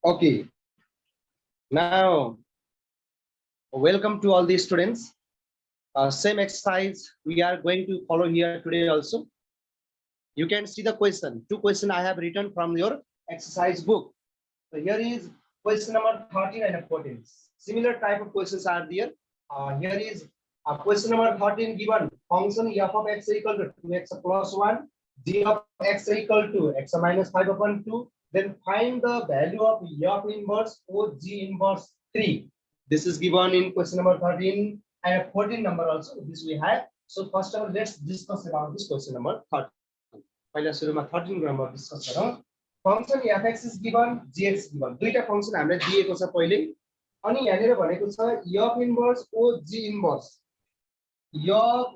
Okay, now welcome to all the students. Same exercise we are going to follow here today also. You can see the question. Two questions I have written from your exercise book. So here is question number 13 and 14. Similar type of questions are there. Here is question number 13 given function f of x equal to 2x plus 1, g of x equal to x minus 5 upon 2. Then find the value of f inverse or g inverse 3. This is given in question number 13 and 14 number also. This we have. So first of all, let's discuss about this question number 13. पहिला सुरुमा 13 number discuss गरौँ function fx is given gx given दुईटा function हामीले दिएको छ पहिले अनि यहाँनिर भनेको छ f inverse o g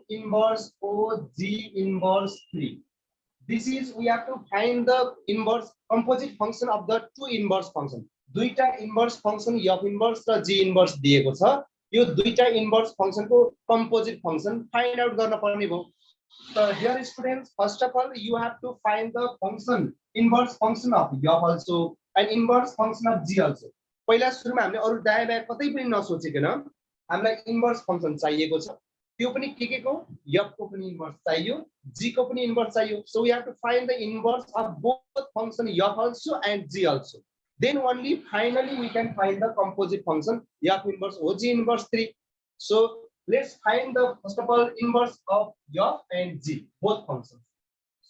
inverse o g inverse 3. This is we have to find the inverse composite function of the two inverse function. दुईटा इन्भर्स फंक्शन f इन्भर्स र g इन्भर्स दिएको छ यो दुईटा inverse फंक्शनको composite function find out गर्न पर्ने भयो. So here students, first of all you have to find the function inverse function of f also and inverse function of g also. पहिला सुरुमा हामीले अरु दायाँ बायाँ कतै पनि नसोचिकन हामीलाई इन्भर्स फंक्शन चाहिएको छ त्यो पनि के को f को पनि इन्भर्स चाहियो g को पनि इन्भर्स चाहियो. So we have to find the inverse of both function f also and g also. Then only finally we can find the composite function f inverse o g inverse 3. So let's find the first of all inverse of f and g, both functions.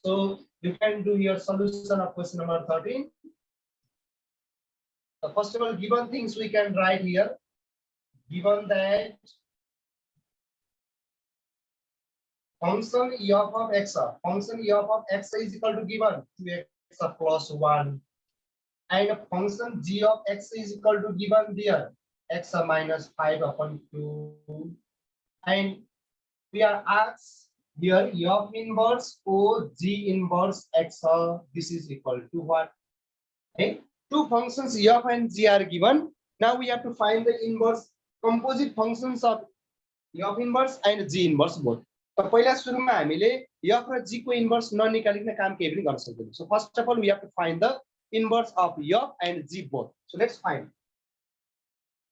So you can do your solution of question number 13. So first of all, given things we can write here. Given that function f of x is equal to given 2x plus 1 and function g of x is equal to given there x minus 5 upon 2. And we are asked here f inverse o g inverse x, this is equal to what? Okay. Two functions f and g are given. Now we have to find the inverse composite functions of f inverse and g inverse both. So पहिला सुरुमा हामीले f र g को inverse ननिकालिकन काम केही पनि गर्न सक्दैनौं. So first of all we have to find the inverse of f and g both. So let's find.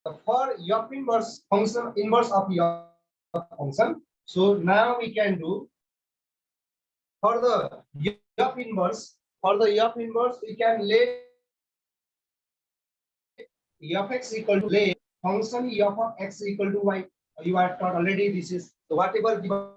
So for f inverse function inverse of f function. So now we can do for the f inverse we can let fx equal to let function f of x equal to y. You are taught already this is so whatever given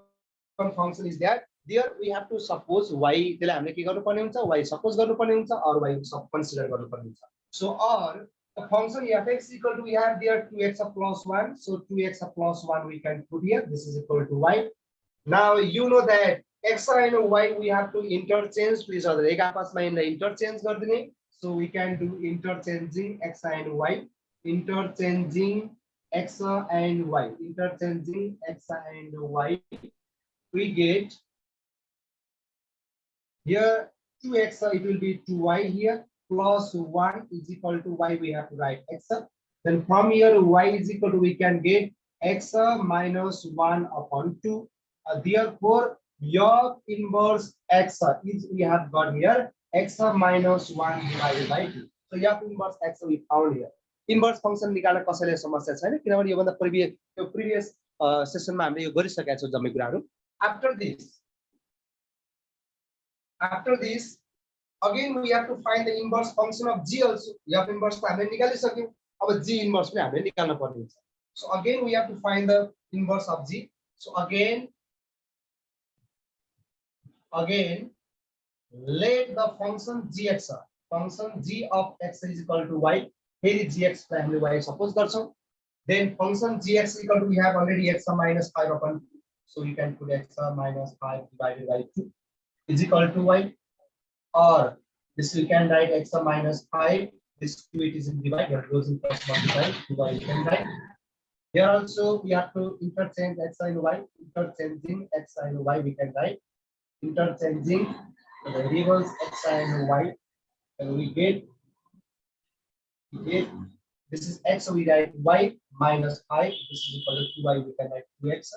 function is that there we have to suppose y त्यसलाई हामीले के गर्नुपर्ने हुन्छ y suppose गर्नुपर्ने हुन्छ or y consider गर्नुपर्ने हुन्छ. So or the function fx equal to we have there 2x plus 1. So 2x plus 1 we can put here. This is equal to y. Now you know that x and y we have to interchange to each other. एक आपसमा इनलाई interchange गर्दिने. So we can do interchanging x and y. Interchanging x and y. Interchanging x and y. We get here 2x, it will be 2y here. Plus 1 is equal to y, we have to write x. Then from here y is equal to we can get x minus 1 upon 2. Therefore f inverse x is we have got here x minus 1 divided by 2. So f inverse x we found here. Inverse function निकाल्न कसैले समस्या छैन किनभने यो भन्दा previous सेसनमा हामीले यो गरिसकेका छौं जम्मै कुराहरु. After this again we have to find the inverse function of g also. f inverse को हामीले निकालिसक्यौं. अब g inverse पनि हामीले निकाल्न पर्ने हुन्छ. So again we have to find the inverse of g. So again let the function gx, function g of x is equal to y. Here is gx को हामीले y suppose गर्छौं. Then function gx equal to we have already x minus 5 upon 2. So you can put x minus 5 divided by 2 is equal to y. Or this we can write x minus 5. This 2 it is in divide, it goes in plus multiply. Y you can write. Here also we have to interchange x and y. Interchanging x and y we can write. Interchanging the variables x and y, and we get this is x, so we write y minus 5. This is equal to 2y, we can write 2x,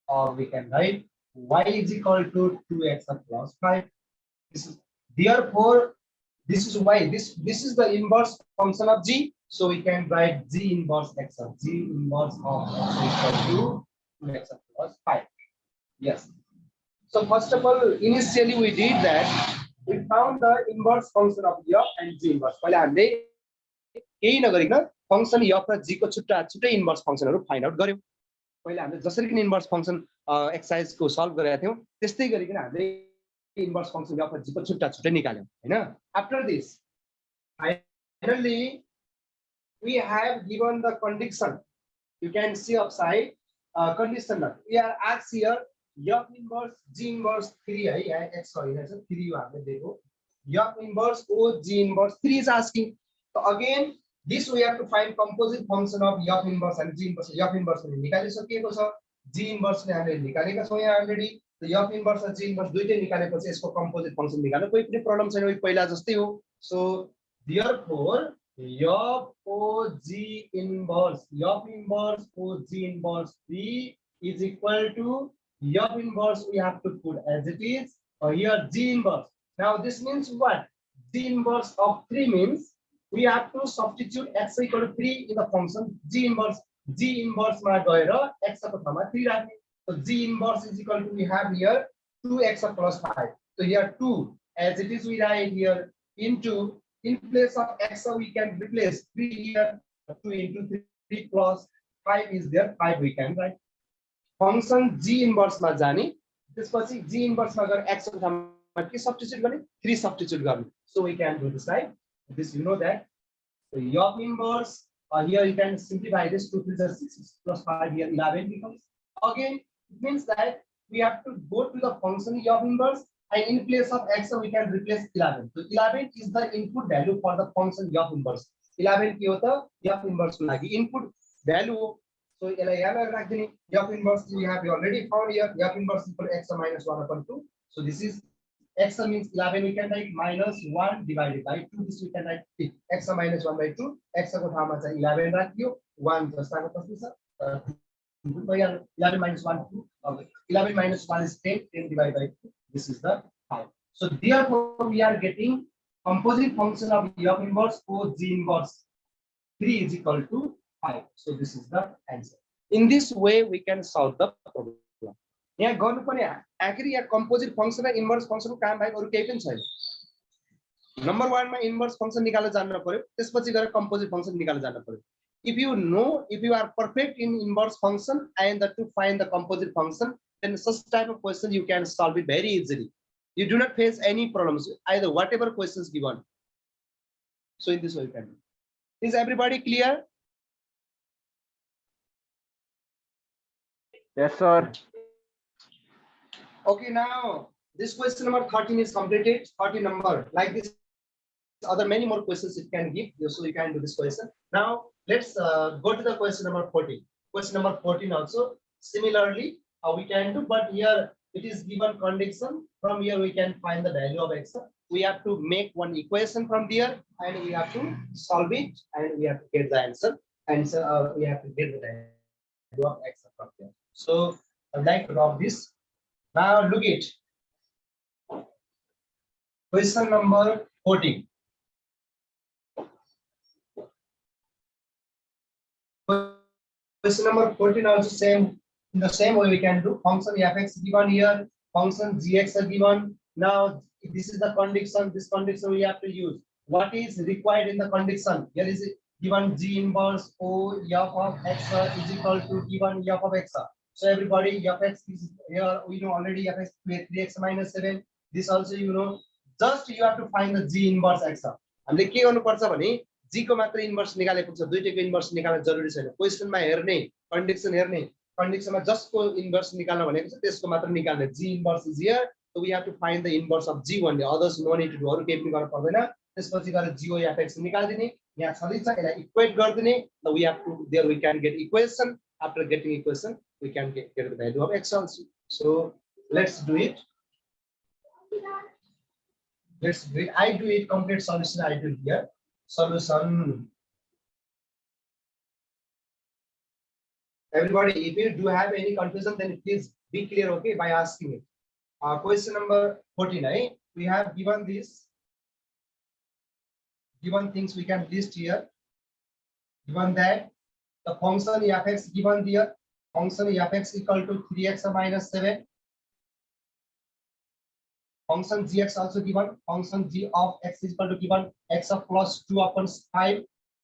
or we can write y is equal to 2x plus 5. This is therefore This is why this is the inverse function of g. So we can write g inverse x. G inverse of x equal to 2x plus 5. Yes. So first of all, initially we did that. We found the inverse function of f and g inverse. पहिले हामीले केही नगरिकन function f र g को छुट्टा छुट्टै inverse फंक्सनहरु find out गर्यौं. पहिले हामीले जसरी किन इन्भर्स फंक्सन एक्सरसाइज को सल्भ गरेका थियौं त्यस्तै गरिकन हामीले इन्भर्स फंक्सन f र g को छुट्टा छुट्टै निकाल्यौं हैन. After this finally we have given the condition. You can see upside condition. We are asked here f inverse g inverse 3 है x sorry 3 हो हामीले दिएको f inverse o g inverse 3 is asking. So again this we have to find composite function of f inverse and g inverse. f inverse पनि निकालिसकिएको छ, g inverse ले हामीले निकालेका छौं यहाँ अलरेडी. तो f inverse र g inverse दुईटै निकालेपछि यसको composite function निकाल्नु कोही पनि प्रब्लम छैन, उही पहिला जस्तै हो. So therefore f o g inverse o g inverse 3 is equal to f inverse we have to put as it is, or here g inverse. Now this means what? G inverse of 3 means we have to substitute x equal to 3 in the function g inverse. G inverse मा गएर x को ठाउँमा 3 राख्ने. So g inverse is equal to we have here 2x plus 5. So here 2 as it is we write here into, in place of x we can replace 3 here, 2 into 3 plus 5 is there, 5 we can write. Function g inverse मा जाने, त्यसपछि g inverse मा गएर x को ठाउँमा के substitute गर्ने, 3 substitute गर्ने. So we can do this, right? This you know that. So f inverse here you can simplify this, 2 3 6 plus 5 here 11 becomes. Again it means that we have to go to the function f inverse and in place of x we can replace 11. So 11 is the input value for the function f inverse. 11 के हो त f inverse को लागि input value हो. So यसलाई यहाँ राख्दिने f inverse we have already found here, f inverse equal to x minus 1 upon 2. So this is x means 11 we can write minus 1 divided by 2. This we can write x minus 1 by 2. x को ठाउँमा चाहिँ 11 राख्यो, 1 जस्ताको तस्तै छ. 11 minus 1 2. 11 minus 1 is 10, 10 divided by 2. This is the 5. So therefore we are getting composite function of f inverse o g inverse 3 is equal to 5. So this is the answer. In this way we can solve the problem. यहाँ गर्नु पर्ने आखिर यहाँ composite function र inverse function को काम बाहेक अरु केही पनि छैन. नम्बर 1 मा inverse function निकाल्न जान्न पर्यो, त्यसपछि गएर composite function निकाल्न जान्न पर्यो. If you know, if you are perfect in inverse function and to find the composite function, then such type of question you can solve it very easily. You do not face any problems either whatever questions given. So in this way you can. Is everybody clear? Yes, sir. Okay, now this question number 13 is completed. 13 number like this. Other many more questions it can give, so you can do this question. Now let's go to the question number 14. Question number 14 also similarly we can do, but here it is given condition. From here we can find the value of x. We have to make one equation from there and we have to solve it and we have to get the answer. And so we have to get the value of x from there. So I'd like to drop this. Now look it. Question number 14. Question number 14 also same, in the same way we can do. Function fx given here, function gx are given. Now this is the condition, this condition we have to use. What is required in the condition? Here is given g inverse o f of x is equal to given f of x. So everybody fx is here, we know already fx 3x minus 7. This also you know, just you have to find the g inverse x. हामीले के गर्नुपर्छ भने g को मात्र inverse निकालेको छ, दुईटैको inverse निकाल्न जरुरी छैन. क्वेशनमा हेर्ने, कन्डिसन कन्डिसनमा जसको इन्भर्स निकाल्न भनेको छ त्यसको मात्र निकाल्ने. g inverse is here, so we have to find the inverse of g only, others no need to do, अरु केही पनि गर्न पर्दैन. त्यसपछि गएर g o f x निकाल्दिने, यहाँ छँदैछ यसलाई equate गर्दिने. So we have to, there we can get equation. After getting equation we can get the value of x also. So let's do it. Let's do it. I do it, complete solution I do here. Solution. Everybody, if you do have any confusion, then please be clear, okay, by asking it. Question number 14, we have given this given things we can list here. Given that the function fx given here, function fx equal to 3x minus 7. Function gx also given, function g of x is equal to given x of plus 2 upon 5.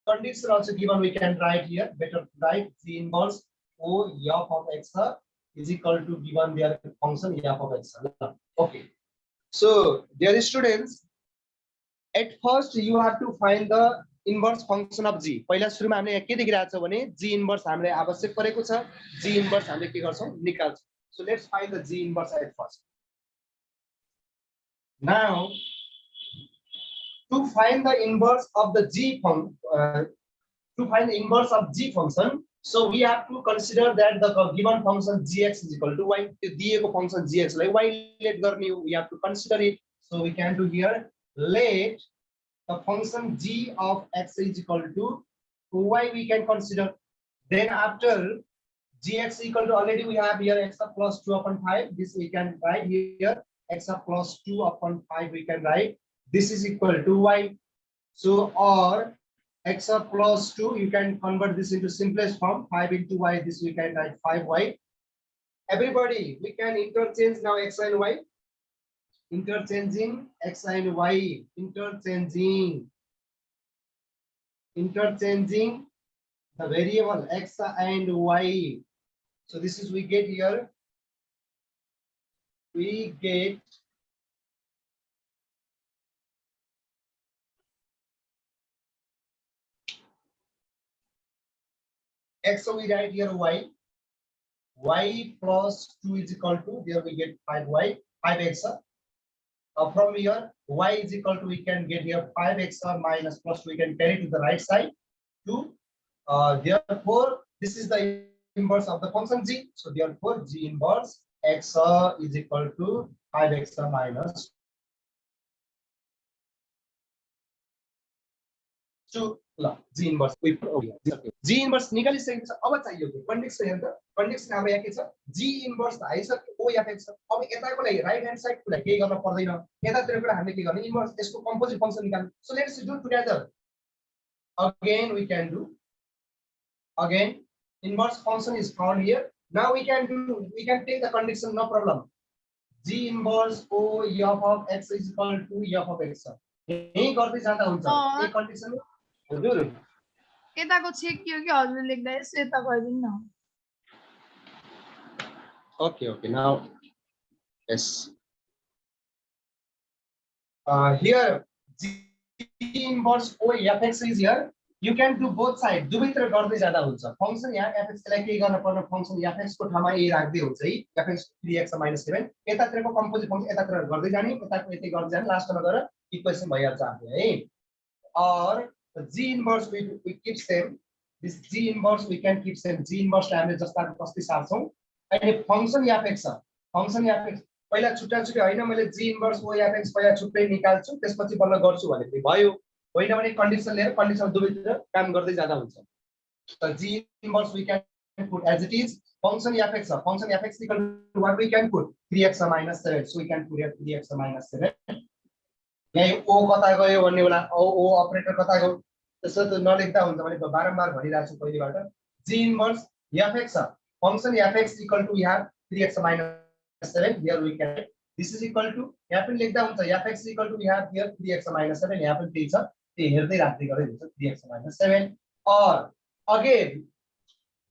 Condition also given, we can write here, better write g inverse o f of x is equal to given their function f of x. Okay. So dear students, at first you have to find the inverse function of g. पहिला सुरुमा हामीले के देखिरहेको छ भने g inverse हामीले आवश्यक परेको छ, g inverse हामीले के गर्छौं निकाल्छौं. So let's find the g inverse at first. Now to find the inverse of the function, so we have to consider that the given function gx is equal to y. दिएको function gx लाई y let गर्ने we have to consider it. So we can do here, let the function g of x is equal to y we can consider. Then after gx equal to, already we have here x of plus 2 upon 5. This we can write here, x of plus 2 upon 5 we can write. This is equal to y. So or x of plus 2, you can convert this into simplest form, 5 into y. This we can write 5y. Everybody, we can interchange now x and y. Interchanging x and y. Interchanging the variable x and y. So this is we get here. We get x, so we write here y plus 2 is equal to, here we get 5x. From here y is equal to, we can get here 5x minus plus 2, we can carry to the right side 2. Therefore this is the inverse of the function g. So therefore g inverse x is equal to 5x minus 2. g inverse g inverse निकालिसकेको छ. अब चाहियो के condition हेर्दा, condition हाम्रो यहाँ के छ, g inverse आइसक्यो o f(x). अब यताको लागि राइट ह्यान्ड साइडको लागि केही गर्न पर्दैन, यतातिरको हामीले के गर्ने, इन्भर्स यसको कम्पोजिट फंक्सन निकाल्नु. So let's do together. Again we can do, again inverse function is found here. Now we can take the condition, no problem. g inverse o f of x is equal to f of x. यही गर्दै जाँदा हुन्छ यो condition. हजुर यताको check कियो कि हजुर लेख्दा यसो यता गरिदिनु न. Okay, now yes, here g inverse o f x is here. You can do both side, दुवैतिर गर्दै जाँदा हुन्छ. फंक्सन यहाँ fx लाई के गर्न पर्ने, फंक्सन fx को ठाउँमा a राख्दै हुन्छ है, fx 3x - 7. यतातिरको कम्पोजिट फंक्सन यतातिर गर्दै जाने, यताको यतै गर्दै जाने, लास्टमा गएर इक्वेसन भइहाल्छ आफ्नो है. और g inverse we keep same. This g inverse we can keep same. g inverse लाई हामीले जस्ताको तस्तै सार्छौं. अनि फंक्सन fx छ, फंक्सन fx पहिला छुट्टा हैन, मैले g inverse o fx पहिला छुट्टै निकाल्छु, त्यसपछि बल्ल गर्छु भने भयो. होइन भने कन्डिसन लिएर कन्डिसन दुवैतिर काम गर्दै जाँदा हुन्छ. So g inverse we can put as it is. Function fx, function fx equal to what we can put, 3x - 7. So we can put here 3x - 7. यहाँ o कता गयो भन्ने होला, o अपरेटर कता गयो त्यसो त नलेख्दा हुन्छ भने बारम्बार भनिरहेको छु पहिलेबाट. g inverse fx, function fx equal to we have 3x - 7. Here we can, this is equal to, यहाँ पनि लेख्दा हुन्छ fx equal to we have here 3x - 7. यहाँ पनि त्यही छ, त्यही हेर्दै राख्दै गरे हुन्छ 3x - 7. Or again,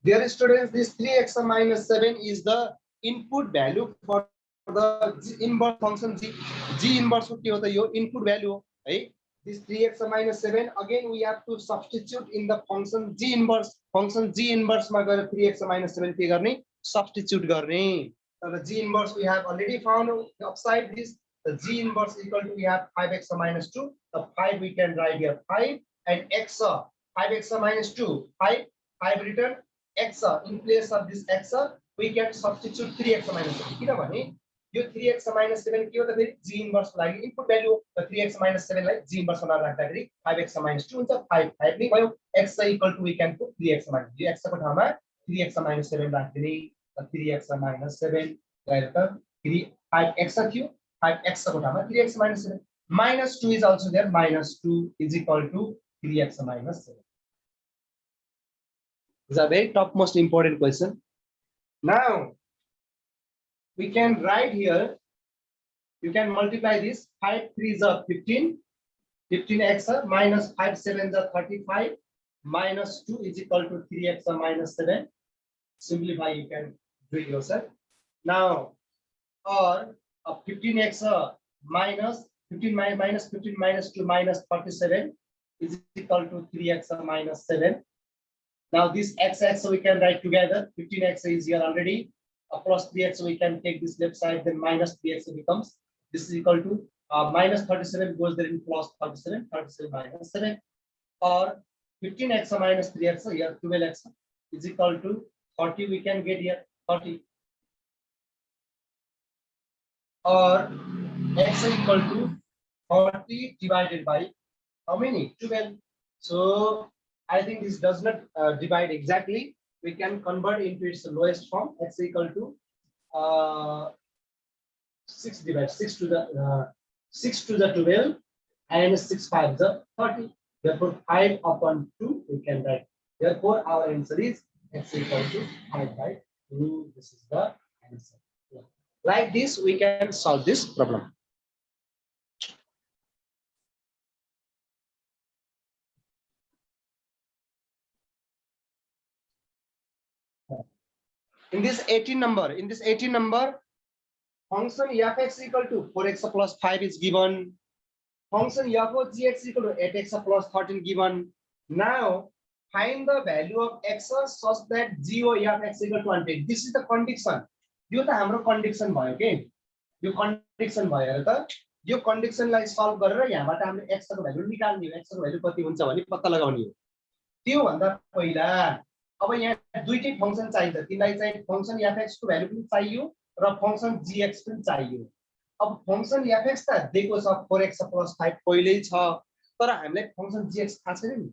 dear students, this 3x - 7 is the input value for the inverse function g. g inverse के हो त यो input value हो है. This 3x - 7, again we have to substitute in the function g inverse. Function g inverse मा गएर 3x - 7 के गर्ने, substitute गर्ने. So the g inverse we have already found upside this. The g inverse equal to, we have 5x - 2. The 5 we can write here 5 and x 5x - 2, 5 written, x in place of this x we can substitute 3x - 7. किनभने यो 3x - 7 के हो त फेरि g inverse को लागि input value हो. त 3x - 7 लाई g inverse मा राख्दाखेरि 5x - 2 हुन्छ, 5 नै भयो. x equal to, we can put 3x - यो x को ठाउँमा 3x - 7 राख्दिने. 3x - 7 गएर त 5x थियो, 5x को ठाउँमा 3x - 7. minus 2 is also there. Minus 2 is equal to 3x minus 7. This is a very top most important question. Now we can write here. You can multiply this. 5 3s are 15. 15x minus 5 7s are 35. Minus 2 is equal to 3x minus 7. Simplify, you can do it yourself. Now, or 15x minus 15 minus 15 minus 2 minus 47 is equal to 3x minus 7. Now this x we can write together. 15x is here already. Plus 3x we can take this left side, then minus 3x becomes. This is equal to minus 37 goes there in plus 37. 37 minus 7. Or 15x minus 3x here 12x is equal to 40. We can get here 40. Or x is equal to 40 divided by how many? 12. So I think this does not divide exactly. We can convert into its lowest form. X is equal to 6 divided 6 to the 12 and 6 5 the 30. Therefore 5 upon 2 we can write. Therefore our answer is x is equal to 5 by 2. This is the answer. Like this we can solve this problem. In this 18 number, function f(x) equal to 4x plus 5 is given. Function f of gx equal to 8x plus 13 given. Now find the value of x such that g of f(x) equal to 20. This is the condition. यो त हाम्रो condition भयो के यो condition भयो त यो condition लाई solve गरेर यहाँबाट हामीले x को भ्यालु निकाल्ने हो. x को भ्यालु कति हुन्छ भने पत्ता लगाउने हो. त्यो भन्दा पहिला अब यहाँ दुईटै फंक्सन चाहिन्छ. तिमीलाई चाहिँ फंक्सन f(x) को भ्यालु पनि चाहियो र फंक्सन gx पनि चाहियो. अब फंक्सन f(x) त दिएको छ 4x plus 5 पहिल्यै छ, तर हामीलाई फंक्सन gx थाहा छैन नि.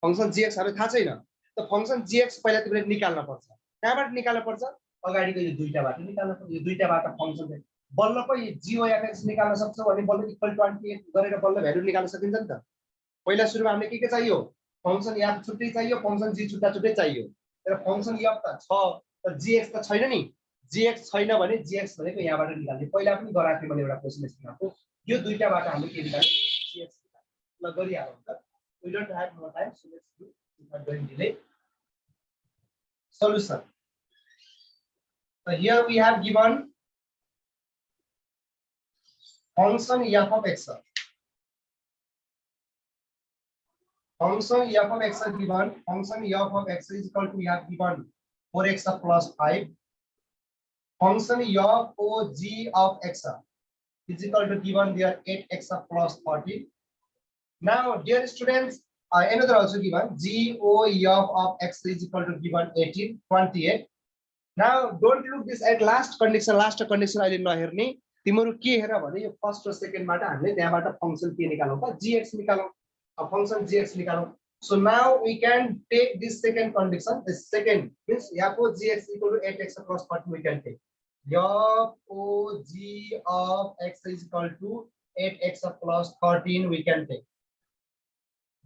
फंक्सन gx हामीलाई थाहा छैन. त फंक्सन gx पहिला तिमीले निकाल्न पर्छ. कहाँबाट निकाल्न पर्छ? अगाडिको यो दुईटाबाट निकाल्न पर्छ. यो दुईटाबाट फंक्सन बल्ल पो g of f(x) निकाल्न सक्छौ भने बल्ल इक्वल 28 गरेर बल्ल भ्यालु निकाल्न सकिन्छ नि त. पहिला सुरुमा हामीले के चाहियो? फंक्सन f छुट्टै चाहियो, फंक्सन g छुट्टा छुट्टै चाहियो. तर फंक्सन f त छ, तर gx त छैन नि. gx छैन भने gx भनेको यहाँबाट निकाल्ने. पहिला पनि गराएको थिए मैले एउटा क्वेशन यस्तोको. यो दुईटाबाट हामीले के निकाल्ने? gx निकाल्ने. ल गरिहालौँ त. We don't have more time, so let's do without going delay. Solution. So here we have given function f of x. Function f of x is given. Function f of x is equal to, we have given 4x plus 5. Function f o g of x is equal to given there 8x plus 40. Now dear students, another also given g o f of x is equal to given 18 28. Now don't look this at last condition अहिले नहेर्ने. तिम्रो के हेर भने यो first र second बाट हामीले त्यहाँबाट function के निकालौं त gx निकालौं. फंक्सन gx निकालौं. So now we can take this second condition. This second means f o gx equal to 8x plus 40 we can take. f o g of x is equal to 8x plus 13 we can take.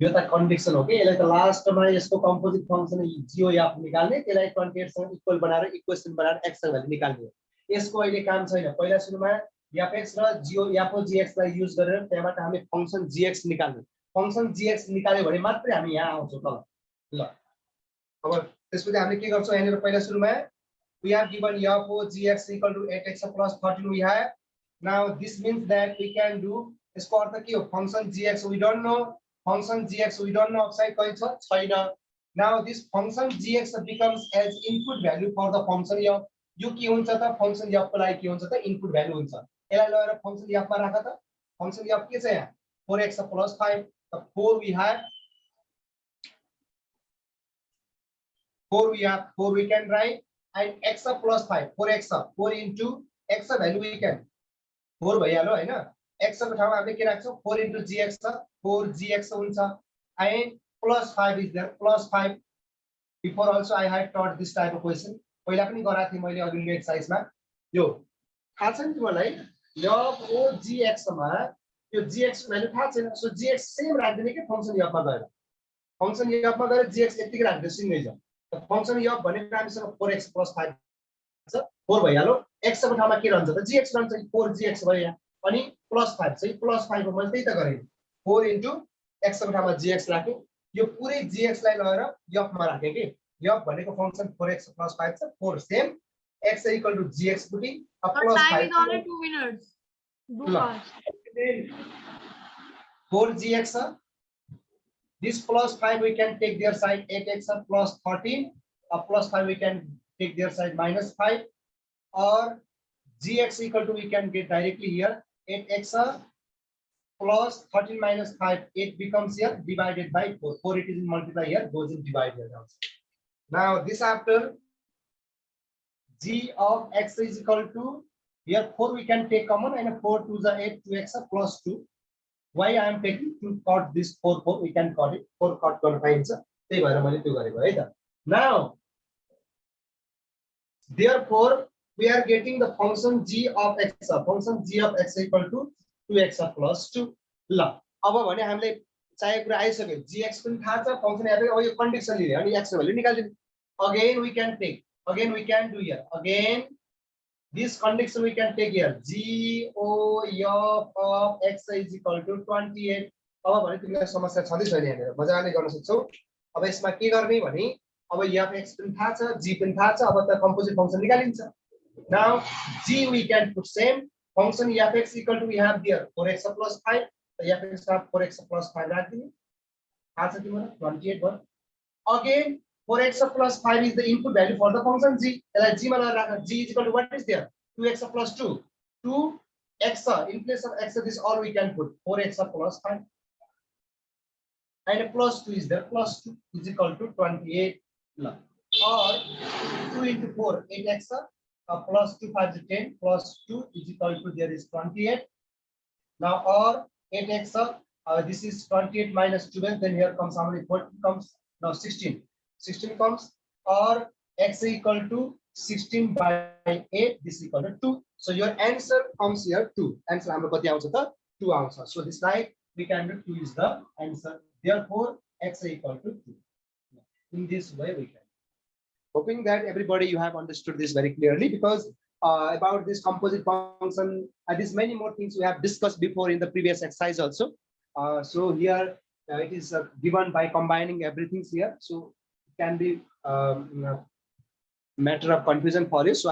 यो त condition हो के. यसलाई त लास्टमा यसको composite function g o f निकाल्ने, त्यसलाई 28 सँग इक्वल बनाएर इक्वेसन बनाएर x को भ्यालु निकाल्ने हो. यसको अहिले काम छैन. पहिला सुरुमा f(x) र f o gx लाई युज गरेर त्यहाँबाट हामीले फंक्सन gx निकाल्ने. फंक्सन gx निकाल्यो भने मात्रै हामी यहाँ आउँछौँ तल. ल अब त्यसपछि हामीले के गर्छौँ? यहाँनिर पहिला सुरुमा we have given f o gx equal to 8x plus 13 we have. Now this means that we can do, यसको अर्थ के हो? Function gx we don't know. Function gx we don't know outside कहीं छ छैन. Now this function gx becomes as input value for the function f. यो के हुन्छ त? Function f को लागि के हुन्छ त? इनपुट भ्यालु हुन्छ. यसलाई लगेर फंक्सन f मा राख त. फंक्सन f के छ यहाँ? 4x plus 5. The 4 we have 4 we can write, and x plus 5 4x 4 into x value we can 4 भइहाल्यो हैन. x को ठाउँमा हामीले के राख्छौं? 4 into gx 4 gx हुन्छ, and plus 5 is there, plus 5. Before also I had taught this type of question. पहिला पनि गराएको थिए मैले अघिल्लो एक्सरसाइजमा. यो थाहा छ नि तिमीलाई f o gx मा त्यो gx भ्यालु थाहा छैन सो gx सेम राख्दिने के फंक्सन f मा गएर फंक्सन f मा गएर gx यतिकै राख्दिने सिंगै छ फंक्सन f भनेको हामीसँग 4x + 5 छ 4 भइहाल्यो x को ठाउँमा के रहन्छ त gx रहन्छ 4gx भयो यहाँ अनि +5 चाहिँ +5 को मैले त्यही त गरे 4 * x को ठाउँमा gx राखे यो पुरै gx लाई लगेर f मा राखे के f भनेको फंक्सन 4x + 5 छ 4 same x = gx putting a But time +5 is only 2 minutes. Do No. fast. 4gx this +5 we can take their side 8x +13 +5 we can take their side -5 or gx = we can get directly here 8x plus 13 - 5 8 becomes here divided by 4 4 it is in multiply here goes in divide here also. Now this after g of x is equal to here 4 we can take common and 4 to the 8 2x plus 2 why I am taking to cut this 4 we can cut it 4 cut गर्न पाइन्छ त्यही भएर मैले त्यो गरेको है त. Now therefore we are getting the function g of x function g of x equal to 2x plus 2 ल अब भने हामीले चाहिएको कुरा आइसक्यो gx पनि थाहा छ फंक्सन हेर्दै अब यो कन्डिसन लिने अनि x भ्यालु निकाल्दिने again we can take again we can do here again this condition we can take here g o f of x is equal to 28 अब भने तिमीलाई समस्या छँदै छैन यहाँनिर मजाले गर्न सक्छौ अब यसमा के गर्ने भने अब f x पनि थाहा छ g पनि थाहा छ अब त कम्पोजिट फंक्सन निकालिन्छ. Now g we can put same function f x equal to we have there 4x plus 5 f x of 4x plus 5 राख्दिने थाहा छ तिमीलाई 28 भयो again 4x plus 5 is the input value for the function g. G मा लगाएर g is equal to what is there 2x plus 2 2x in place of x this all we can put 4x plus 5 and plus 2 is there plus 2 is equal to 28 or 2 into 4 8x plus 2 5 is 10 plus 2 is equal to there is 28 now or 8x this is 28 minus 12 then here comes how many 14 comes now 16 comes or x equal to 16 by 8 this equal to 2 so your answer comes here 2 answer हाम्रो कति आउँछ त 2 आउँछ so this right we can do 2 is the answer therefore x equal to 2 in this way we can hoping that everybody you have understood this very clearly because about this composite function there's many more things we have discussed before in the previous exercise also so here it is given by combining everything here so can be matter of confusion for you so